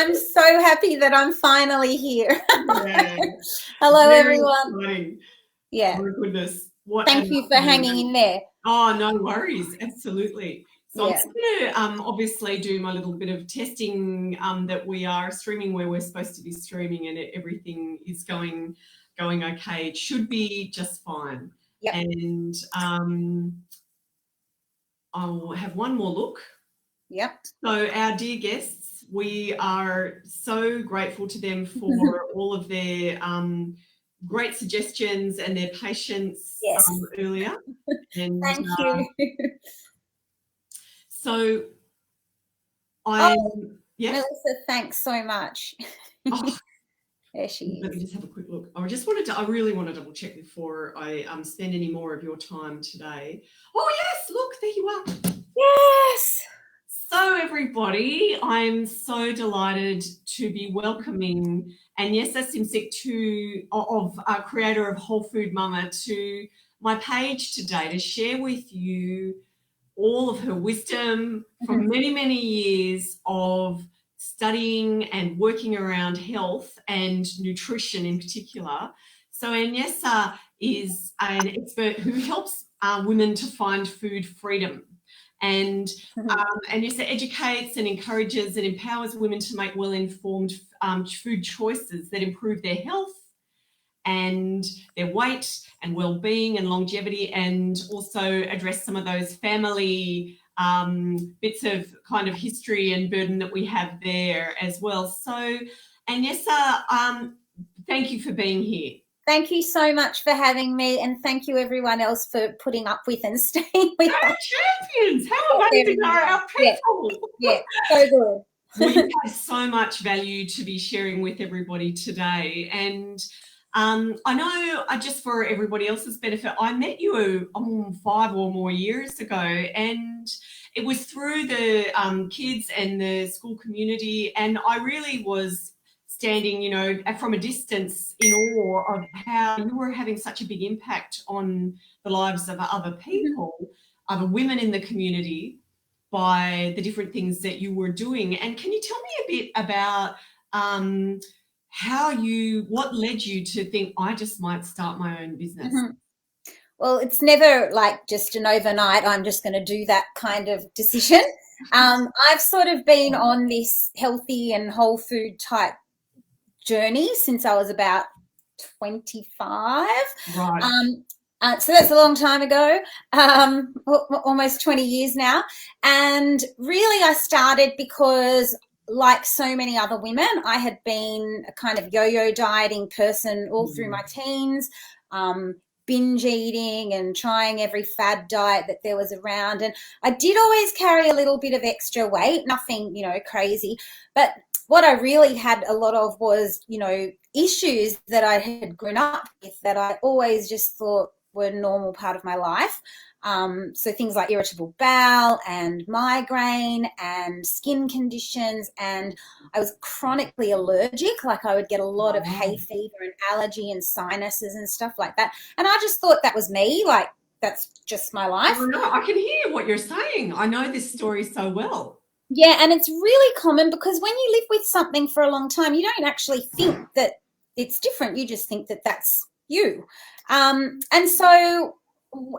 I'm so happy that I'm finally here. Yeah. Hello, Very everyone. exciting. Yeah. Oh, my goodness. What Thank an you for hanging in there. Oh, no worries. Absolutely. So I'm Yeah. just going to obviously do my little bit of testing that we are streaming where we're supposed to be streaming, and everything is going okay. It should be just fine. Yep. And I'll have one more look. Yep. So our dear guests, we are so grateful to them for all of their great suggestions and their patience earlier. And Thank you. So Melissa, thanks so much. Oh, there she is. Let me just have a quick look. I really want to double check before I spend any more of your time today. Oh yes, look, there you are. Yes. So everybody, I'm so delighted to be welcoming Agnesa Simcic, creator of Wholefood Mama, to my page today to share with you all of her wisdom from many, many years of studying and working around health and nutrition in particular. So Agnesa is an expert who helps women to find food freedom. And Agnesa educates and encourages and empowers women to make well-informed food choices that improve their health and their weight and well-being and longevity, and also address some of those family bits of kind of history and burden that we have there as well. So Agnesa, thank you for being here. Thank you so much for having me, and thank you everyone else for putting up with and staying with us. Champions! How amazing are our people? Yeah, so good. Well, you have so much value to be sharing with everybody today. And I know, just for everybody else's benefit, I met you 5 or more years ago, and it was through the kids and the school community, and I really was standing, from a distance in awe of how you were having such a big impact on the lives of other people, other women in the community, by the different things that you were doing. And can you tell me a bit about what led you to think, I just might start my own business? Well, it's never like just an overnight, I'm just going to do that kind of decision. I've sort of been on this healthy and whole food type journey since I was about 25. Right. So that's a long time ago, almost 20 years now. And really I started because, like so many other women, I had been a kind of yo-yo dieting person all through my teens, binge eating and trying every fad diet that there was around. And I did always carry a little bit of extra weight, nothing, crazy. But what I really had a lot of was, issues that I had grown up with that I always just thought were a normal part of my life. So things like irritable bowel and migraine and skin conditions, and I was chronically allergic. Like I would get a lot of hay fever and allergy and sinuses and stuff like that. And I just thought that was me, like that's just my life. Oh, no, I can hear what you're saying. I know this story so well. Yeah, and it's really common because when you live with something for a long time, you don't actually think that it's different. You just think that that's you. And so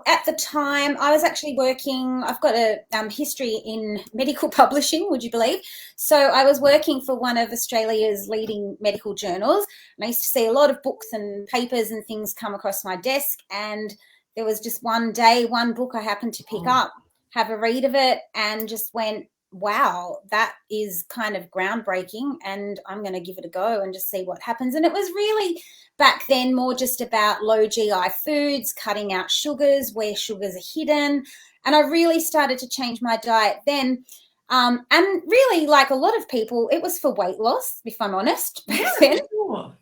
at the time, I was actually working, I've got a history in medical publishing, would you believe? So I was working for one of Australia's leading medical journals, and I used to see a lot of books and papers and things come across my desk, and there was just one day, one book I happened to pick up, have a read of it, and just went, wow, that is kind of groundbreaking, and I'm going to give it a go and just see what happens. And it was really back then more just about low GI foods, cutting out sugars, where sugars are hidden. And I really started to change my diet then. And really, like a lot of people, it was for weight loss, if I'm honest, back then. Sure.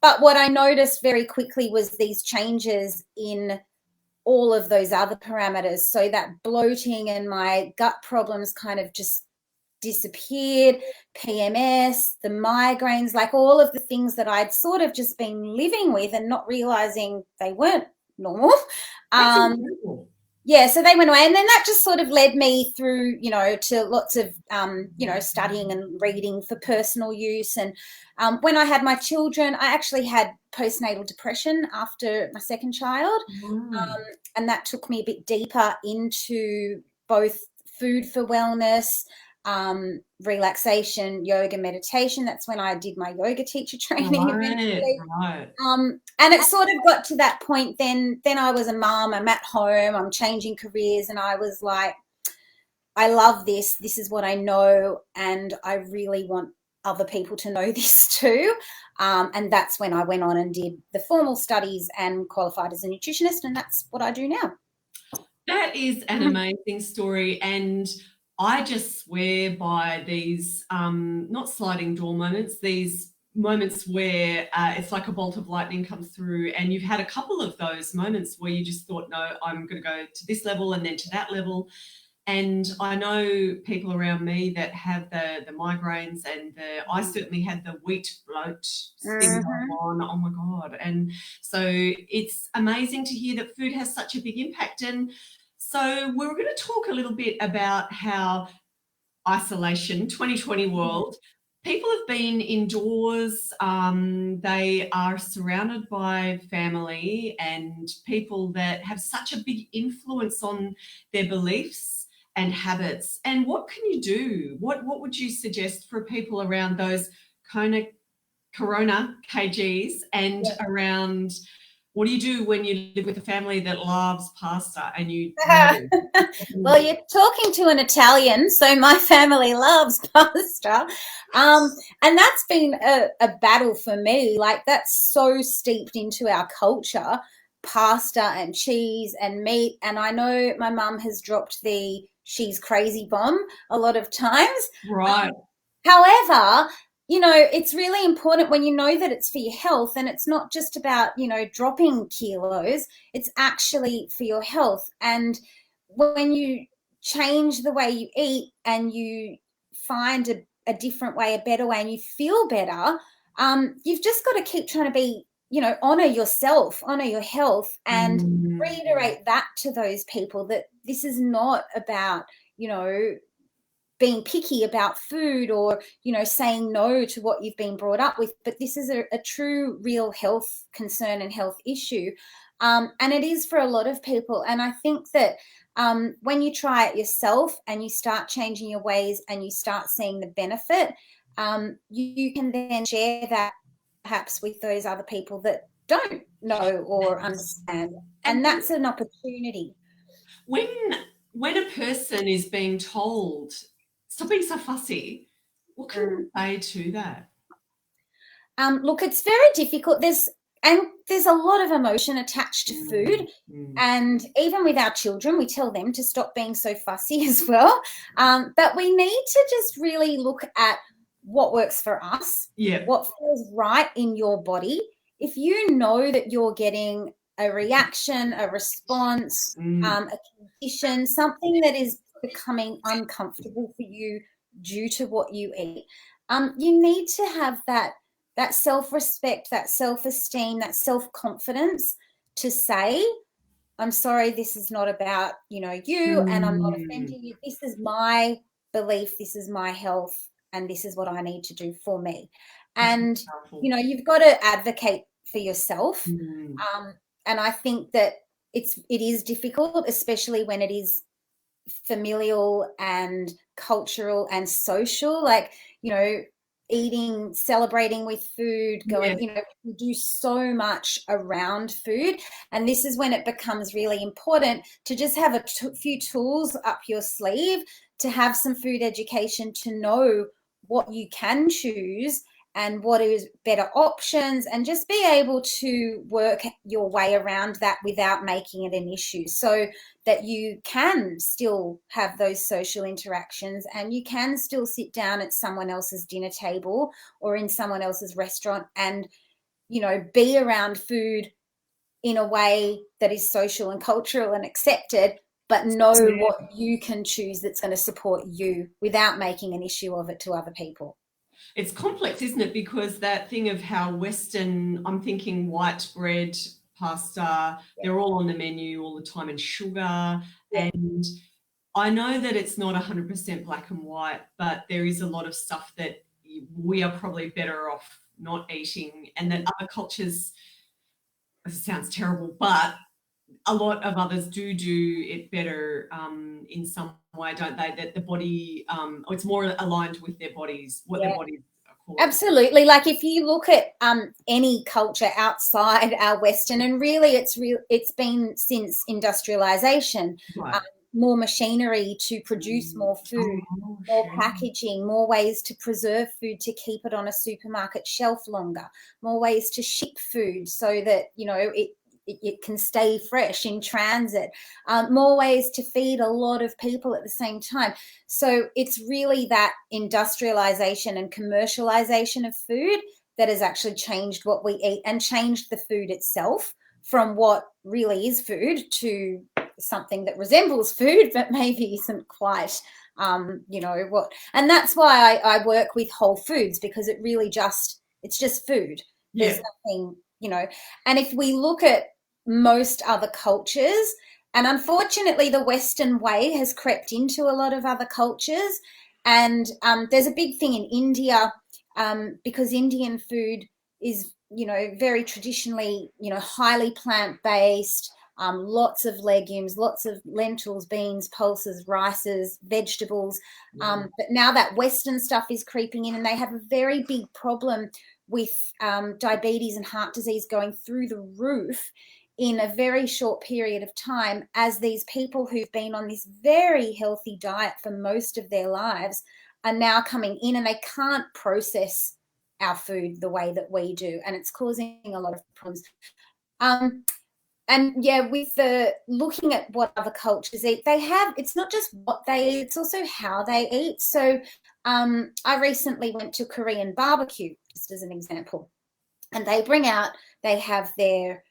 But what I noticed very quickly was these changes in all of those other parameters. So that bloating and my gut problems kind of just disappeared, PMS, the migraines, like all of the things that I'd sort of just been living with and not realizing they weren't normal. That's incredible. yeah, so they went away, and then that just sort of led me through, to lots of, studying and reading for personal use. And when I had my children, I actually had postnatal depression after my second child, Wow. and that took me a bit deeper into both food for wellness, relaxation, yoga, meditation. That's when I did my yoga teacher training Right, eventually. right. And it sort of got to that point. Then I was a mum. I'm at home. I'm changing careers, and I was like, I love this. This is what I know, and I really want other people to know this too. And that's when I went on and did the formal studies and qualified as a nutritionist, and that's what I do now. That is an amazing story, and I just swear by these not sliding door moments, these moments where it's like a bolt of lightning comes through, and you've had a couple of those moments where you just thought, no, I'm going to go to this level and then to that level. And I know people around me that have the migraines, and I certainly had the wheat bloat thing going Mm-hmm. on. Oh my God. And so it's amazing to hear that food has such a big impact. And so we're going to talk a little bit about how isolation, 2020 world, people have been indoors. They are surrounded by family and people that have such a big influence on their beliefs and habits. And what can you do? What would you suggest for people around those corona kgs and around what do you do when you live with a family that loves pasta and you know? Well, you're talking to an Italian, so my family loves pasta. And that's been a battle for me. Like, that's so steeped into our culture, pasta and cheese and meat. And I know my mum has dropped the she's crazy bomb a lot of times. Right. However, it's really important when you know that it's for your health, and it's not just about, dropping kilos, it's actually for your health. And when you change the way you eat and you find a different way, a better way, and you feel better, you've just got to keep trying to be, honor yourself, honor your health, and reiterate that to those people that this is not about, being picky about food or saying no to what you've been brought up with, but this is a true real health concern and health issue. And it is for a lot of people. And I think that when you try it yourself and you start changing your ways and you start seeing the benefit, you can then share that perhaps with those other people that don't know or understand, and that's an opportunity. when when a person is being told stop being so fussy, what can you say to that? Look, it's very difficult. There's a lot of emotion attached to food, and even with our children, we tell them to stop being so fussy as well. But we need to just really look at what works for us, what feels right in your body. If you know that you're getting a reaction, a response, a condition, something that is becoming uncomfortable for you due to what you eat, you need to have that self-respect, that self-esteem, that self-confidence to say, I'm sorry, this is not about, you, and I'm not offending you. This is my belief, this is my health, and this is what I need to do for me. And, you've got to advocate for yourself. And I think that it is difficult, especially when it is familial and cultural and social, like, eating, celebrating with food, going, we do so much around food. And this is when it becomes really important to just have a few tools up your sleeve, to have some food education, to know what you can choose and what is better options, and just be able to work your way around that without making it an issue, so that you can still have those social interactions and you can still sit down at someone else's dinner table or in someone else's restaurant and, be around food in a way that is social and cultural and accepted, but know what you can choose that's going to support you without making an issue of it to other people. It's complex, isn't it? Because that thing of how Western, I'm thinking white bread, pasta. They're all on the menu all the time, and sugar. And I know that it's not 100% black and white, but there is a lot of stuff that we are probably better off not eating, and that other cultures, it sounds terrible, but a lot of others do it better in some way, don't they? That the body, it's more aligned with their bodies, what their bodies are called. Absolutely. Like if you look at any culture outside our Western, and really it's been since industrialization, Right. more machinery to produce more food, more packaging, more ways to preserve food to keep it on a supermarket shelf longer, more ways to ship food so that, you know, it can stay fresh in transit, more ways to feed a lot of people at the same time. So it's really that industrialization and commercialization of food that has actually changed what we eat and changed the food itself from what really is food to something that resembles food but maybe isn't quite you know what. And that's why I work with Whole Foods, because it really it's just food. There's nothing, you know. And if we look at most other cultures, and unfortunately the Western way has crept into a lot of other cultures, and there's a big thing in India, because Indian food is, you know, very traditionally, you know, highly plant-based, lots of legumes, lots of lentils, beans, pulses, rices, vegetables. But now that Western stuff is creeping in, and they have a very big problem with diabetes and heart disease going through the roof in a very short period of time, as these people who've been on this very healthy diet for most of their lives are now coming in, and they can't process our food the way that we do, and it's causing a lot of problems. And yeah, with the looking at what other cultures eat, it's not just what they eat, it's also how they eat. So I recently went to Korean barbecue, just as an example, and they have their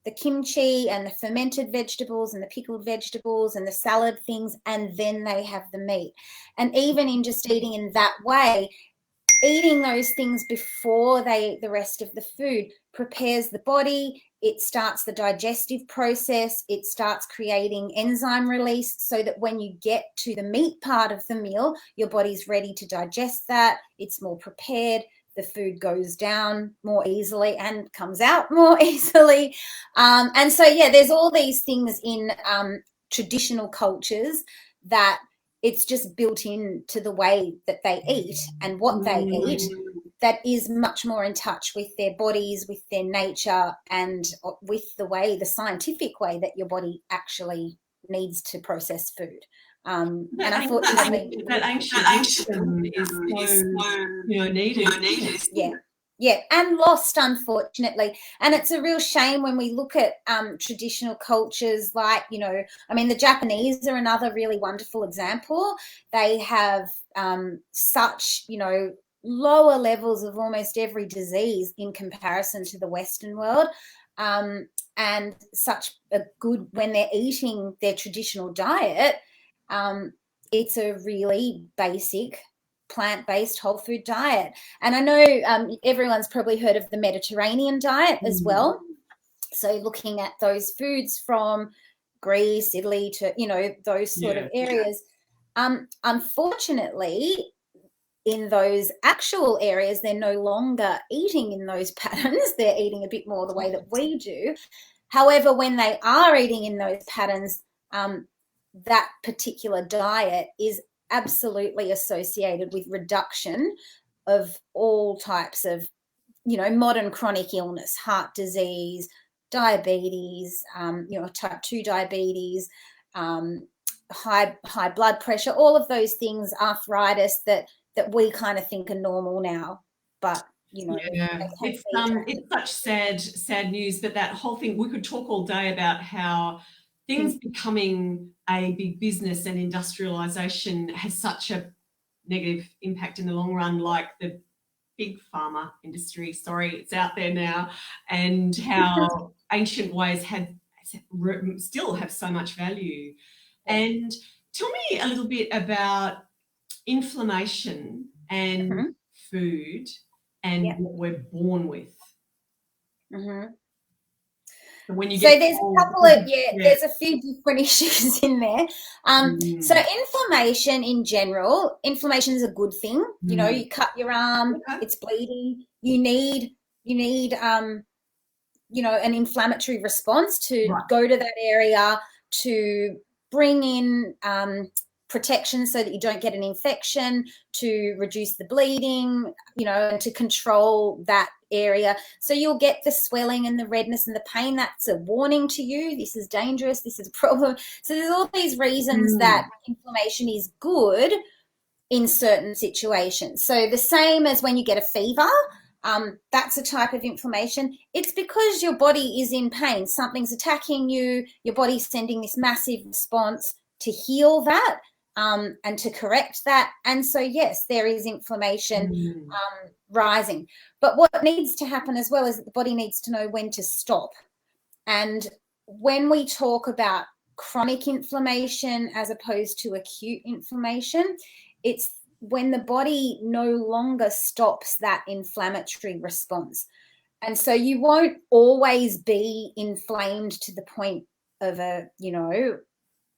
the kimchi and the fermented vegetables and the pickled vegetables and the salad things, and then they have the meat. And even in just eating in that way, eating those things before they eat the rest of the food prepares the body. It starts the digestive process. It starts creating enzyme release so that when you get to the meat part of the meal, your body's ready to digest that. It's more prepared. The food goes down more easily and comes out more easily. And so, yeah, there's all these things in traditional cultures that it's just built into the way that they eat and what they eat, that is much more in touch with their bodies, with their nature, and with the scientific way that your body actually needs to process food. And unfortunately, that ancient wisdom is so, you know, needed. Yeah, and lost, unfortunately. And it's a real shame when we look at traditional cultures like, you know, I mean, the Japanese are another really wonderful example. They have such, you know, lower levels of almost every disease in comparison to the Western world, and such a good, when they're eating their traditional diet, it's a really basic plant-based whole food diet. And I know everyone's probably heard of the Mediterranean diet as well. So looking at those foods from Greece, Italy, to, you know, those sort of areas. Unfortunately, in those actual areas, they're no longer eating in those patterns. They're eating a bit more the way that we do. However, when they are eating in those patterns, that particular diet is absolutely associated with reduction of all types of, you know, modern chronic illness, heart disease, diabetes, you know, type 2 diabetes, high blood pressure, all of those things, arthritis that we kind of think are normal now. But, you know, it's such sad news. But that whole thing, we could talk all day about how things becoming a big business and industrialization has such a negative impact in the long run, like the big pharma industry, it's out there now, and how ancient ways still have so much value. And tell me a little bit about inflammation and food and what we're born with. When you So get there's cold, a couple of, there's a few different issues in there. So Mm. inflammation in general, inflammation is a good thing. You know, Mm. you cut your arm, Okay. it's bleeding. You need you know, an inflammatory response to Right. go to that area to bring in protection so that you don't get an infection, to reduce the bleeding, you know, and to control that area. So you'll get the swelling and the redness and the pain. That's a warning to you. This is dangerous. This is a problem. So there's all these reasons that inflammation is good in certain situations. So the same as when you get a fever, that's a type of inflammation. It's because your body is in pain. Something's attacking you. Your body's sending this massive response to heal that and to correct that. And so, yes, there is inflammation rising. But what needs to happen as well is that the body needs to know when to stop. And when we talk about chronic inflammation as opposed to acute inflammation, it's when the body no longer stops that inflammatory response. And so you won't always be inflamed to the point of a, you know,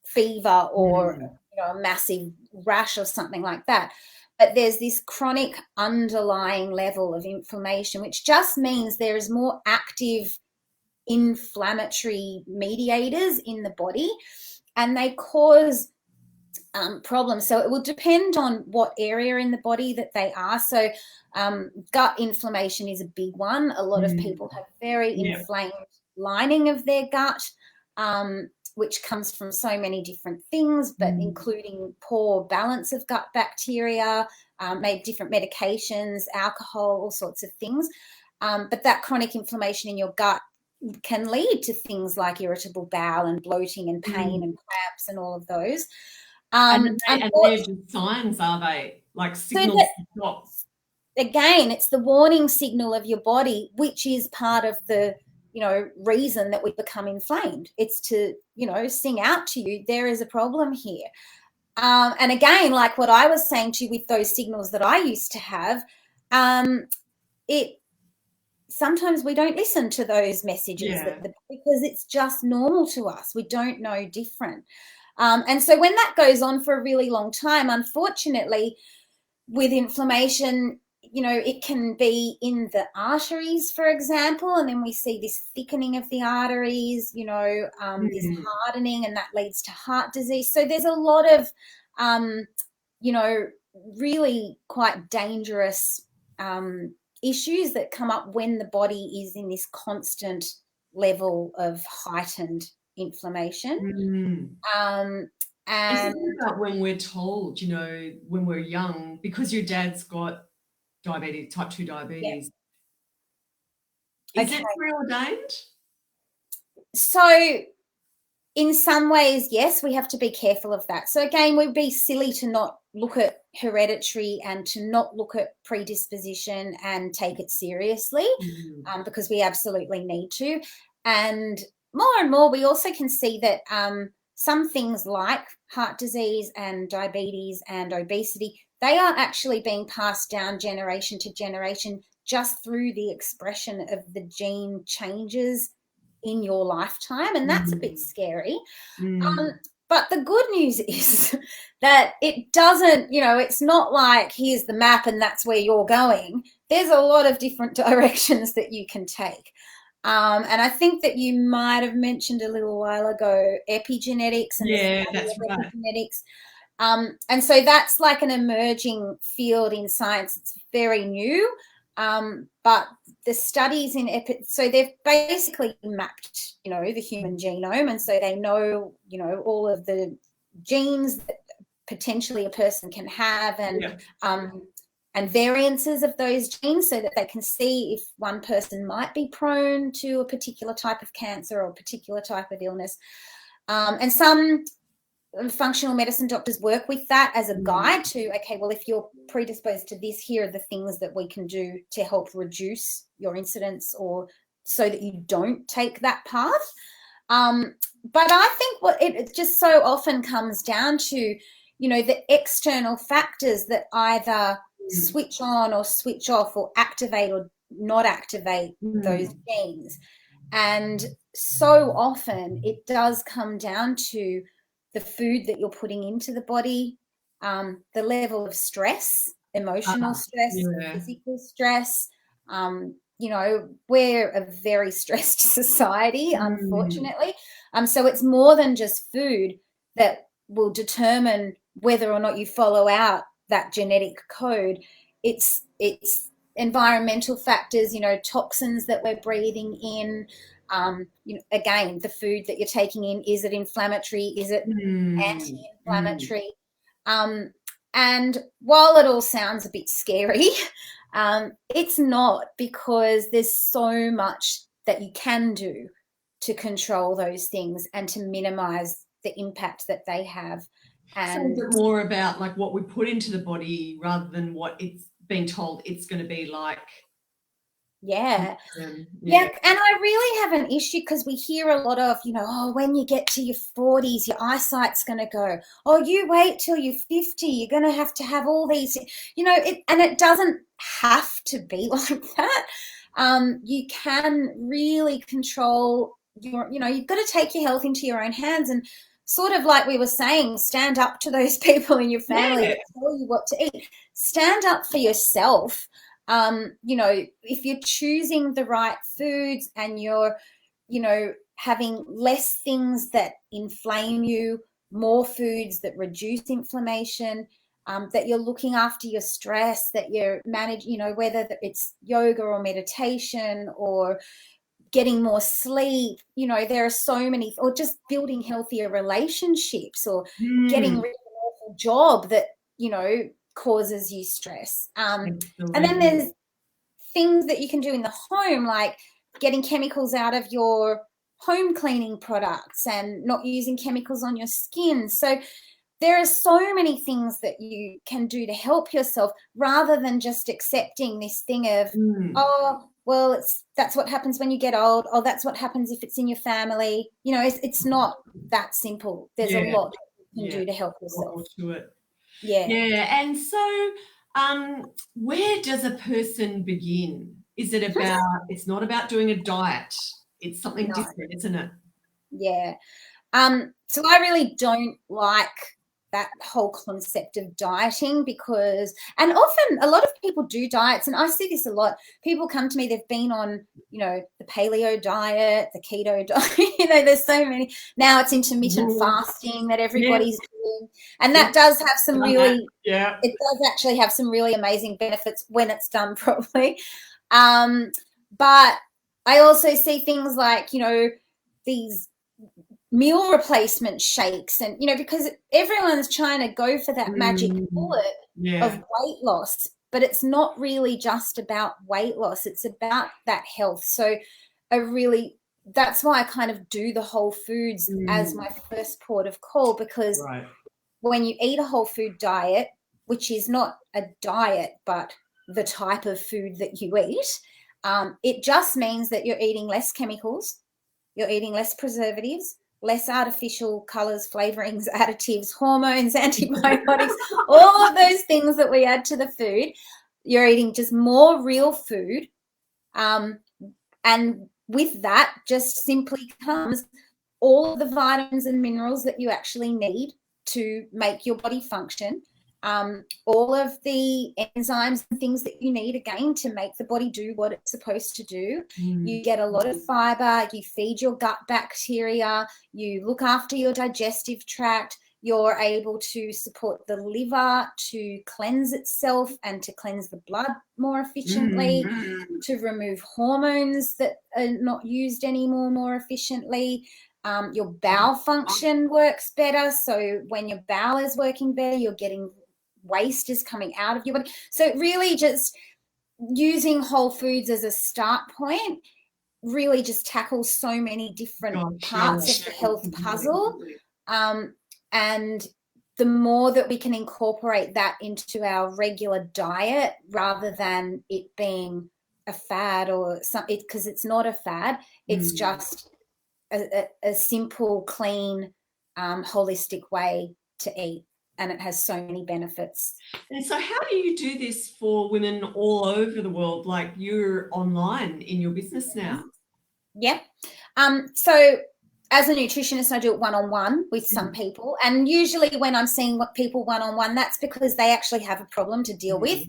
fever or, you know, a massive rash or something like that. But there's this chronic underlying level of inflammation, which just means there is more active inflammatory mediators in the body, and they cause problems. So it will depend on what area in the body that they are. So gut inflammation is a big one. A lot of people have very inflamed lining of their gut, which comes from so many different things, but including poor balance of gut bacteria, maybe different medications, alcohol, all sorts of things. But that chronic inflammation in your gut can lead to things like irritable bowel and bloating and pain and cramps and all of those. And they're just signs, are they? Like signals to stop. Again, it's the warning signal of your body, which is part of the, you know, reason that we become inflamed. It's to, you know, sing out to you, there is a problem here. And again, like what I was saying to you with those signals that I used to have, sometimes we don't listen to those messages because it's just normal to us. We don't know different. And so when that goes on for a really long time, unfortunately, with inflammation, you know, it can be in the arteries, for example, and then we see this thickening of the arteries, you know, this hardening, and that leads to heart disease. So there's a lot of, you know, really quite dangerous issues that come up when the body is in this constant level of heightened inflammation. And think about when we're told, you know, when we're young, because your dad's got diabetes, type 2 diabetes. Is it preordained? So in some ways, yes, we have to be careful of that. So again, we'd be silly to not look at hereditary and to not look at predisposition and take it seriously, because we absolutely need to. And more, we also can see that some things like heart disease and diabetes and obesity, they are actually being passed down generation to generation just through the expression of the gene changes in your lifetime, and that's a bit scary. But the good news is that it doesn't, you know, it's not like here's the map and that's where you're going. There's a lot of different directions that you can take. And I think that you might have mentioned a little while ago epigenetics. And that's right. Epigenetics. And so that's like an emerging field in science. It's very new. But the studies so they've basically mapped, you know, the human genome, and so they know, you know, all of the genes that potentially a person can have, and variances of those genes, so that they can see if one person might be prone to a particular type of cancer or a particular type of illness. And some functional medicine doctors work with that as a guide to, okay, well, if you're predisposed to this, here are the things that we can do to help reduce your incidence, or so that you don't take that path. But I think what it just so often comes down to, you know, the external factors that either switch on or switch off, or activate or not activate those genes. And so often it does come down to the food that you're putting into the body, the level of stress, emotional stress, Yeah. physical stress. We're a very stressed society, unfortunately. So it's more than just food that will determine whether or not you follow out that genetic code. It's environmental factors, toxins that we're breathing in. Again, the food that you're taking in, is it inflammatory? Is it anti-inflammatory? And while it all sounds a bit scary, it's not, because there's so much that you can do to control those things and to minimize the impact that they have. And so is it more about like what we put into the body rather than what it's being told it's going to be like? Yeah. And I really have an issue, because we hear a lot of, when you get to your 40s, your eyesight's going to go. Oh, you wait till you're 50, you're going to have all these, and it doesn't have to be like that. You can really control you've got to take your health into your own hands, and sort of like we were saying, stand up to those people in your family that tell you what to eat. Stand up for yourself. If you're choosing the right foods and you're, having less things that inflame you, more foods that reduce inflammation, that you're looking after your stress, that you're managing, whether it's yoga or meditation or getting more sleep, there are so many, or just building healthier relationships, or getting rid of an awful job that, causes you stress. And then there's things that you can do in the home, like getting chemicals out of your home cleaning products and not using chemicals on your skin. So there are so many things that you can do to help yourself, rather than just accepting this thing of, oh, well, that's what happens when you get old. Oh, that's what happens if it's in your family. It's not that simple. There's a lot you can do to help yourself. Yeah. And so where does a person begin? Is it about, it's not about doing a diet. It's something different, isn't it? Yeah. So I really don't like that whole concept of dieting, because, and often a lot of people do diets, and I see this a lot. People come to me, they've been on, the paleo diet, the keto diet, there's so many. Now it's intermittent fasting that everybody's doing. And that does have some really, it does actually have some really amazing benefits when it's done properly. But I also see things like, these meal replacement shakes, and because everyone's trying to go for that magic bullet of weight loss, but it's not really just about weight loss, it's about that health. So that's why I kind of do the whole foods as my first port of call, because when you eat a whole food diet, which is not a diet but the type of food that you eat, it just means that you're eating less chemicals, you're eating less preservatives, less artificial colors, flavorings, additives, hormones, antibiotics, all of those things that we add to the food. You're eating just more real food. And with that just simply comes all of the vitamins and minerals that you actually need to make your body function. All of the enzymes and things that you need, again, to make the body do what it's supposed to do. You get a lot of fiber, you feed your gut bacteria, you look after your digestive tract, you're able to support the liver to cleanse itself and to cleanse the blood more efficiently, to remove hormones that are not used anymore more efficiently. Your bowel function works better. So when your bowel is working better, you're getting waste is coming out of your body. So really just using whole foods as a start point really just tackles so many different parts of the health puzzle. And the more that we can incorporate that into our regular diet, rather than it being a fad or something, because it's not a fad, it's just a simple, clean, holistic way to eat. And it has so many benefits. And so how do you do this for women all over the world? Like, you're online in your business now? Yep. So as a nutritionist, I do it one-on-one with some people. And usually when I'm seeing people one-on-one, that's because they actually have a problem to deal with.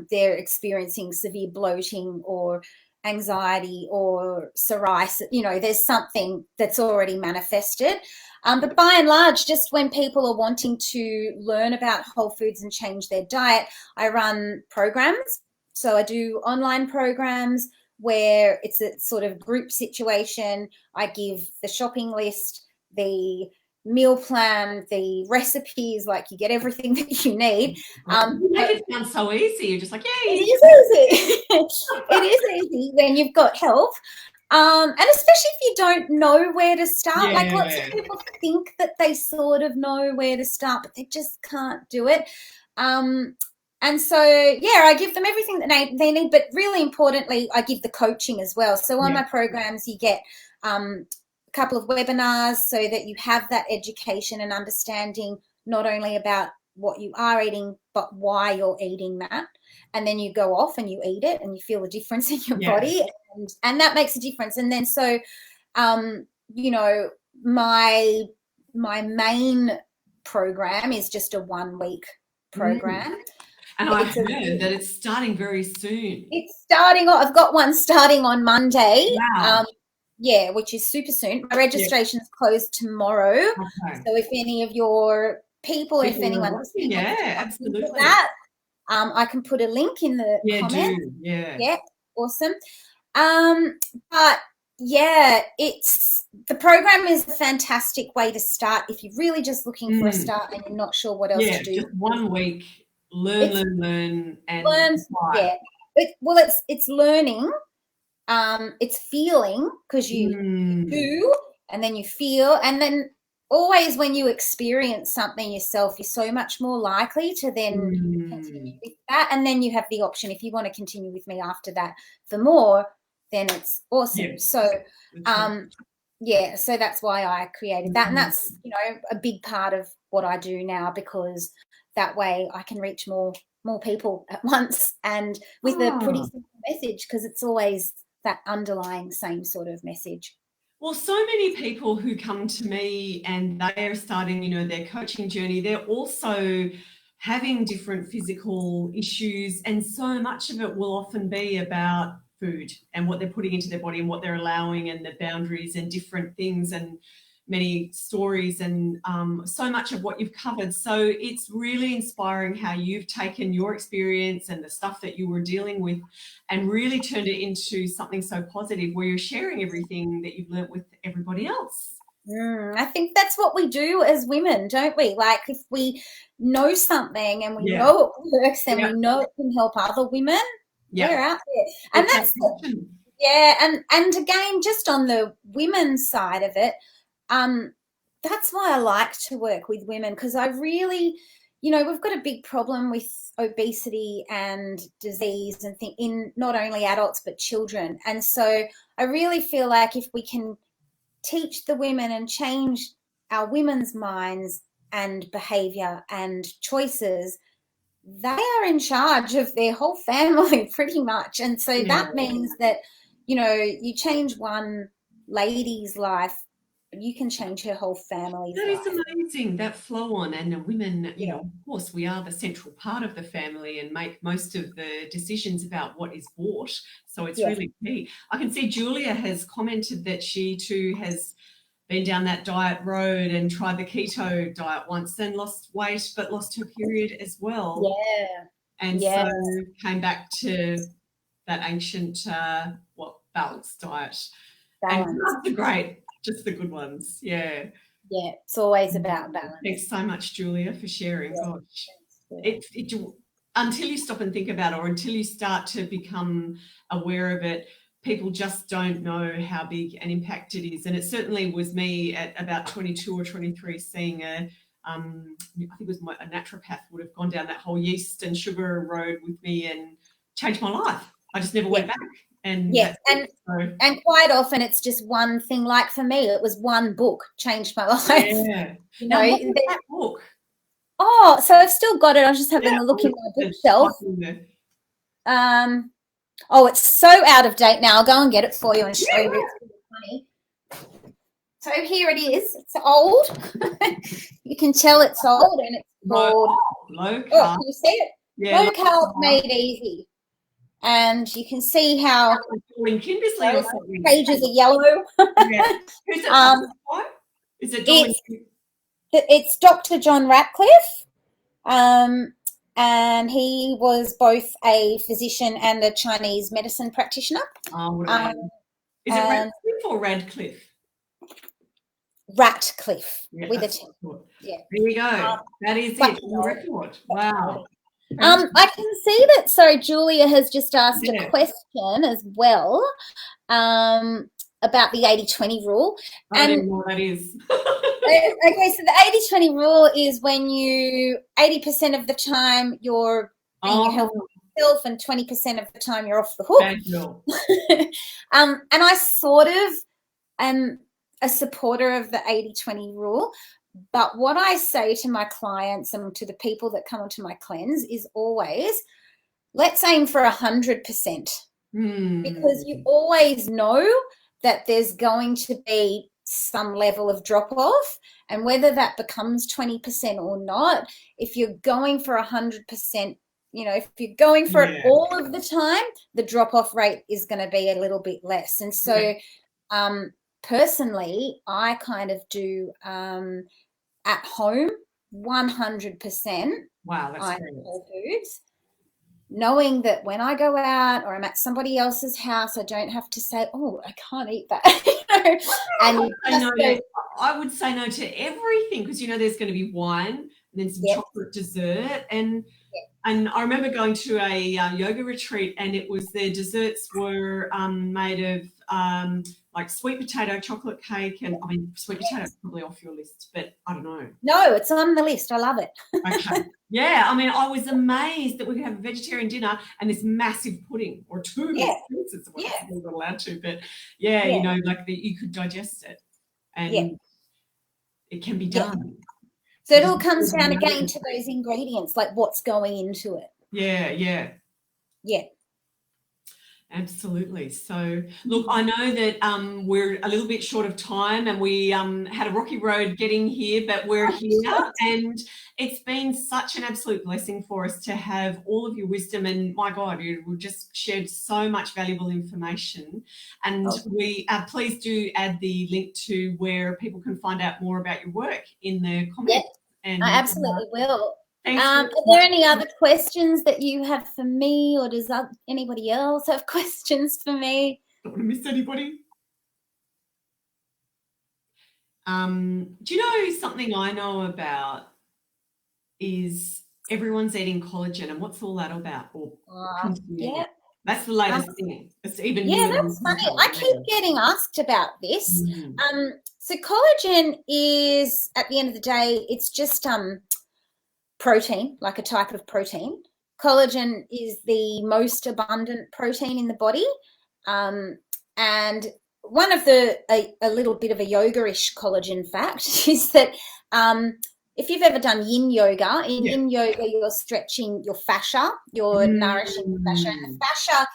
They're experiencing severe bloating or anxiety or psoriasis. There's something that's already manifested. But by and large, just when people are wanting to learn about whole foods and change their diet, I run programs. So I do online programs where it's a sort of group situation. I give the shopping list, the meal plan, the recipes, like you get everything that you need. You make it sound so easy. You're just like, yay. It is easy. It is easy when you've got help. And especially if you don't know where to start. Yeah. Like lots of people think that they sort of know where to start, but they just can't do it. And so, I give them everything that they need, but really importantly, I give the coaching as well. So on my programs, you get a couple of webinars so that you have that education and understanding not only about what you are eating, but why you're eating that. And then you go off and you eat it and you feel the difference in your body. And that makes a difference. And then so, my main program is just a 1-week program. And I've heard that it's starting very soon. It's starting. I've got one starting on Monday. Wow. Which is super soon. My registration is closed tomorrow. Okay. So if any of your people, if anyone absolutely that, I can put a link in the comments. Yeah, awesome. But it's the program is a fantastic way to start if you're really just looking for a start and you're not sure what else to do. Just 1 week. Learn and apply. It's learning, it's feeling, because you do and then you feel, and then always when you experience something yourself, you're so much more likely to then continue with that. And then you have the option, if you want to continue with me after that for more, then it's awesome. So so that's why I created that. And that's, a big part of what I do now, because that way I can reach more people at once and with a pretty simple message, because it's always that underlying same sort of message. Well, so many people who come to me and they are starting, their coaching journey, they're also having different physical issues, and so much of it will often be about food and what they're putting into their body and what they're allowing and the boundaries and different things and many stories and so much of what you've covered. So it's really inspiring how you've taken your experience and the stuff that you were dealing with and really turned it into something so positive where you're sharing everything that you've learnt with everybody else. I think that's what we do as women, don't we? Like if we know something and we know it works and we know it can help other women, we're out there. And that's and again, just on the women's side of it, that's why I like to work with women, because I really, we've got a big problem with obesity and disease and in not only adults but children. And so I really feel like if we can teach the women and change our women's minds and behavior and choices, they are in charge of their whole family pretty much. And so that means that, you change one lady's life, you can change her whole family's life. That is amazing, that flow on. And the women, of course, we are the central part of the family and make most of the decisions about what is bought. So it's really key. I can see Julia has commented that she too has been down that diet road and tried the keto diet once and lost weight, but lost her period as well. And so came back to that ancient, balanced diet. And that's the great. Just the good ones, it's always about balance. Thanks so much, Julia, for sharing. Gosh, until you stop and think about it, or until you start to become aware of it, people just don't know how big an impact it is. And it certainly was me at about 22 or 23, seeing I think it was a naturopath would have gone down that whole yeast and sugar road with me and changed my life. I just never went back. And and quite often it's just one thing. Like for me, it was one book changed my life. Now, what was that book? Oh, so I've still got it. I was just having a look in my bookshelf. It's so out of date now. I'll go and get it for you and show you. It's really funny. So here it is. It's old. You can tell it's old, and it's called low carb. Oh, can you see it? Yeah, low carb made easy. And you can see how something. pages are yellow. Yeah. Who's it published by? Is it it's Dr. John Ratcliffe. And he was both a physician and a Chinese medicine practitioner. Oh, what a name. Is it Radcliffe or Radcliffe? Ratcliffe, yeah, with a T. Yeah. There we go. That is it. Record. Wow. I can see that. So Julia has just asked a question as well about the 80-20 rule. I don't know what that is. Okay, so the 80-20 rule is when you 80% of the time you're being healthy yourself and 20% of the time you're off the hook. And I sort of am a supporter of the 80-20 rule. But what I say to my clients and to the people that come onto my cleanse is always, let's aim for 100%, because you always know that there's going to be some level of drop off, and whether that becomes 20% or not, if you're going for 100%, if you're going for it all of the time, the drop off rate is going to be a little bit less. And so personally, I kind of do at home 100%. Wow, that's great. Whole foods, knowing that when I go out or I'm at somebody else's house, I don't have to say, "Oh, I can't eat that." And I would say no to everything, because there's going to be wine and then some chocolate dessert, and I remember going to a yoga retreat, and their desserts were made of like sweet potato chocolate cake, and I mean sweet potato is probably off your list, but I don't know. No, it's on the list. I love it. Okay. Yeah, I mean, I was amazed that we could have a vegetarian dinner and this massive pudding or two pieces. We're not allowed to, but like you could digest it, and it can be done. So it all comes down again to those ingredients, like what's going into it. Yeah. Absolutely. So, look, I know that we're a little bit short of time, and we had a rocky road getting here, but we're here, and it's been such an absolute blessing for us to have all of your wisdom, and my God, you've just shared so much valuable information, and we please do add the link to where people can find out more about your work in the comments. And I absolutely will. Are there any other questions that you have for me, or does anybody else have questions for me? Don't want to miss anybody. Do you know something I know about is everyone's eating collagen, and what's all that about? That's the latest thing. It's even that's funny. I keep getting asked about this. So collagen is, at the end of the day, it's just protein, like a type of protein. Collagen is the most abundant protein in the body, and one of a little bit of a yoga-ish collagen fact is that if you've ever done yin yoga, in yin yoga you're stretching your fascia, you're nourishing the fascia, and the fascia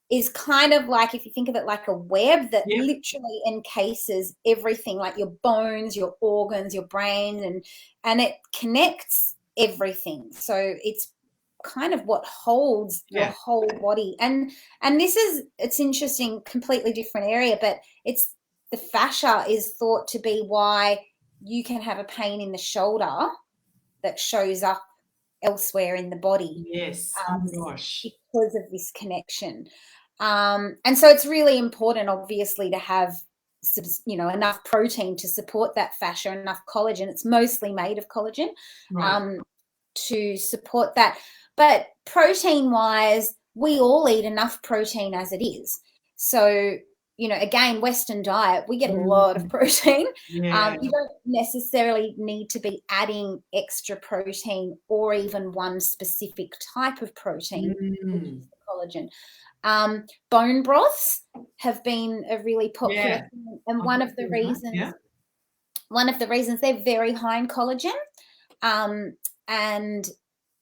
is kind of like, if you think of it like a web that literally encases everything, like your bones, your organs, your brain, and it connects everything. So it's kind of what holds your whole body. And it's interesting, completely different area, but it's the fascia is thought to be why you can have a pain in the shoulder that shows up elsewhere in the body. Yes. Oh my gosh. Because of this connection. And so it's really important, obviously, to have enough protein to support that fascia, enough collagen. It's mostly made of collagen to support that. But protein wise, we all eat enough protein as it is. So, again, Western diet, we get a lot of protein. You don't necessarily need to be adding extra protein or even one specific type of protein, which is the collagen. Bone broths have been a really popular thing, and one of the reasons they're very high in collagen, and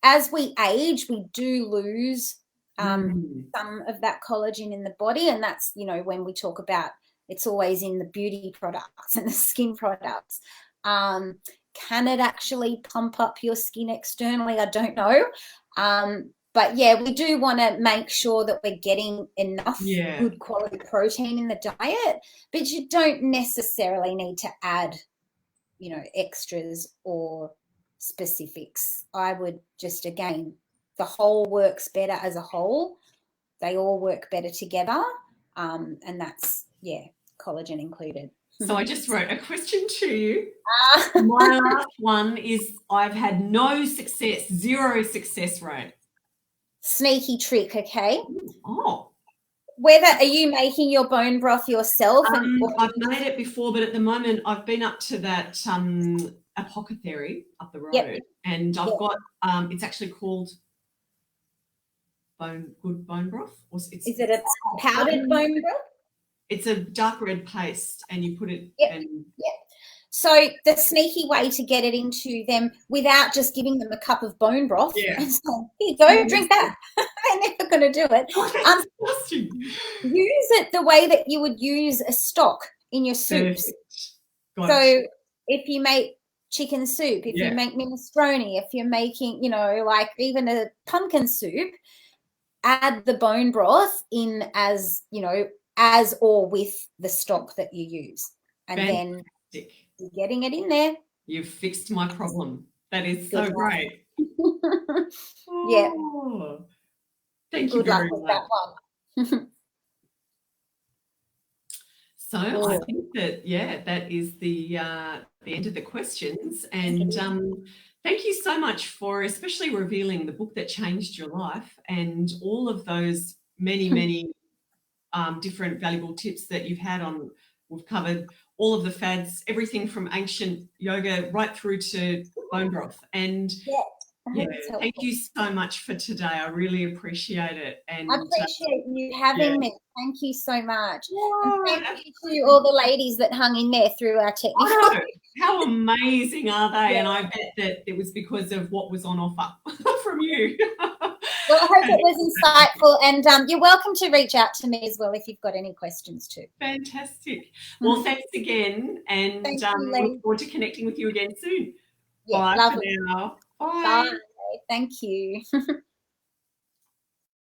as we age we do lose some of that collagen in the body, and that's when we talk about It's always in the beauty products and the skin products. Can it actually pump up your skin externally? I don't know. But yeah, we do want to make sure that we're getting enough good quality protein in the diet, but you don't necessarily need to add, extras or specifics. I would just, again, the whole works better as a whole. They all work better together. And that's, collagen included. So I just wrote a question to you. My last one is, I've had no success, 0 success rate. Sneaky trick, okay? Oh. Are you making your bone broth yourself? I've made it before, but at the moment I've been up to that apothecary up the road, and I've got it's actually called good bone broth. Is it a powdered bone broth? It's a dark red paste, and you put it. So the sneaky way to get it into them without just giving them a cup of bone broth and saying, here you go, drink that. They're never going to do it. Use it the way that you would use a stock in your soups. So if you make chicken soup, if you make minestrone, if you're making, like even a pumpkin soup, add the bone broth in as, as or with the stock that you use. And then you're getting it in there. You've fixed my problem. That is so great. Thank you very much. That one. So I think that, that is the end of the questions. And thank you so much for especially revealing the book that changed your life and all of those many, many different valuable tips that you've had on. We've covered all of the fads, everything from ancient yoga right through to bone broth. And thank you so much for today. I really appreciate it. And I appreciate you having me. Thank you so much. And thank you to all the ladies that hung in there through our technical. How amazing are they? And I bet that it was because of what was on offer from you. Well, I hope it was insightful, and you're welcome to reach out to me as well if you've got any questions too. Fantastic. Well, thanks again, and look forward to connecting with you again soon. Bye for now. Bye. Bye. Thank you.